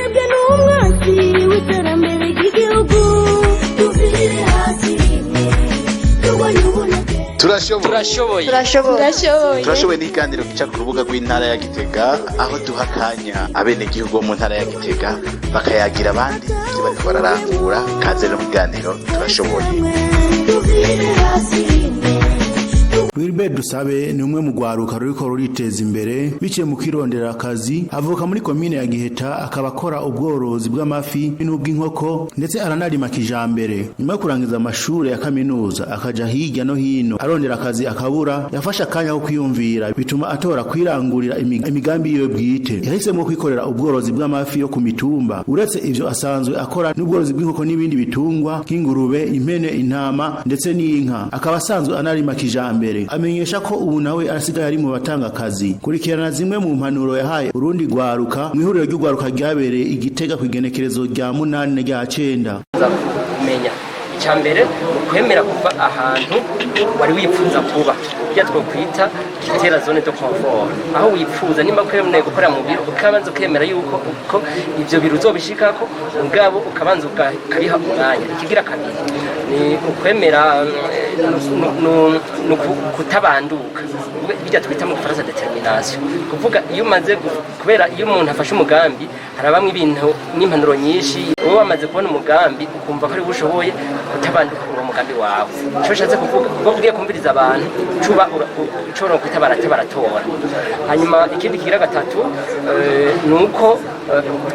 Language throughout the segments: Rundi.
ubunebwe n'umwanzi w'iterambere ry'igihugu tuvire hasi rimwe turwanye ubunebwe. turashoboye ni ikiganiro gica ku rubuga rw'intara ya Gitega, aho duha akanya abenegihugu bo mu ntara ya Gitega bakayagira abandi ibyo bariko bararangura. Kaze no mu kiganiro turashoboye. Wilbert Dusabe ni umwe mu gwaruka ruriko ruriteza imbere biciye mu kwirondera akazi. Avuka muri komine ya Giheta, akaba akora ubworozi bw'amafi n'ubw'inkoko ndetse aranarima kijambere. Nyuma yo kurangiza amashuri ya kaminuza akaja hirya no hino arondera akazi akabura, yafashe akanya ko kwiyumvira bituma atora kwirangurira imigambi yiwe bwite. Yahisemwo kwikorera ubworozi bw'amafi yo ku mitumba. Uretse ivyo asanzwe akora n'ubworozi bw'inkoko n'ibindi bitungwa nk'ingurube, impene, intama ndetse n'inka. Akaba asanzwe anarima kijambere. Amenyesha ko ubu nawe asigaye ari mu batanga akazi. Kurikirana zimwe mu mpanuro yahaye urundi gwaruka mu ihuriro ry'ugwaruka ryabereye Igitega kw'igenekerezo rya 8 rya 9. Kumenya icyambere kwemera kuva ahantu wari wifuza kuba bya twokwita kitera zone de confort, aho wifuza nimba kwemeye gukora mu biro ukabanza ukemera yuko ko ivyo biro uzobishikako ubwabo ukabanza ukabiha umwanya. Ikigira kabiri ni ukwemera no kutabanduka, bijya twita mu Faransa determination, kuvuga iyo umaze kubera iyo umuntu afashe umugambi harabamwe ibintu n'impanuro nyinshi, wowe wamaze kubona umugambi ukumva ko ari bushoboye kutabanduka uwo mugambi wawe. Cyo shatse kuvuga ubwo ugiye kumviriza abantu cuba ucoro kwitabara baratora. Hanyuma ikindi kigira gatatu nuko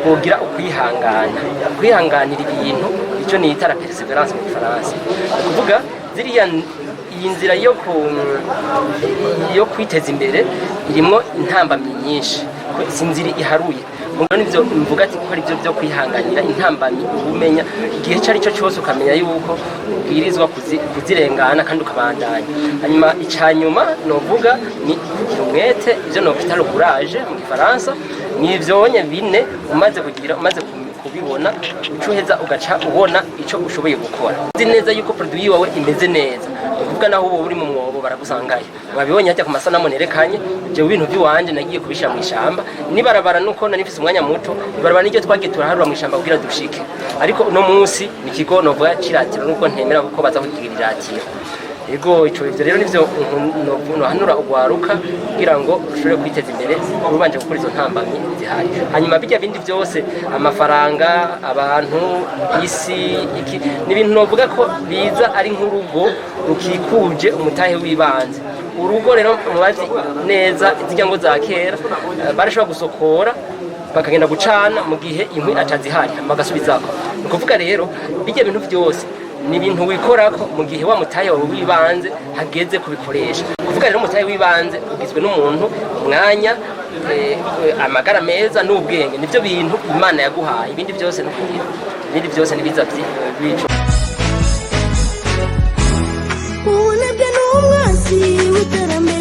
twogira ukwihanganira ibintu, icyo ni itara perseverance mu Faransa, kuvuga ziriya iyi nzira yo kwiteza imbere irimo intambamyi nyinshi, sinziri iharuye. Mugo nivyo mvuga ati ko ari byo kwihanganira intambamyi, ubumenya igihe cyari cyo cyose ukamenya yuko ubwirizwa kuzirengana kandi ukabandanya. Hanyuma icyanyuma novuga ni umwete, ivyo no kwita courage mu Faransa. Nivyo onye bine umaze kubibona ucuheza ugaca ubona ico ushoboye gukora. Uzi neza yuko produit wawe imeze neza, kuvuga naho ubu uri mu mwobo baragusangaye. Babibonye hajya ku masanamu nerekanye je ibintu by'iwanje nagiye kubishira mu ishamba, nibarabara nuko nanifise umwanya muto, ibarabara n'iryo twagiye turaharura mu ishamba kugira dushike. Ariko uno munsi ni kigo novuga kiratiro nuko ntemera kuko baza kugira iratiro. Ego ico ivyo rero nivyo no hanura ugwaruka kugira ngo ushobore kwiteza imbere ubanje gukora izo ntambamye zihari. Hanyuma bijya bindi byose amafaranga, abantu, isi, iki n'ibintu novuga ko biza ari nk'urugo rukikuje umutahe w'ibanze. Urugo rero mubazi neza izijya ngo za kera barashobora gusokora bakagenda gucana mu gihe inkwi atazihari bagasubizako. Ukuvuga rero bijya bintu byose ni ibintu wikorako mu gihe wa mutahe wawe w'ibanze hageze kubikoresha. Kuvuga rero mutahe w'ibanze ugizwe n'umuntu, umwanya, amagara meza n'ubwenge, nivyo bintu Imana yaguhaye. Ibindi byose no kugira ibindi byose nibiza bico. Ubunebwe n'umwanzi w'iterambere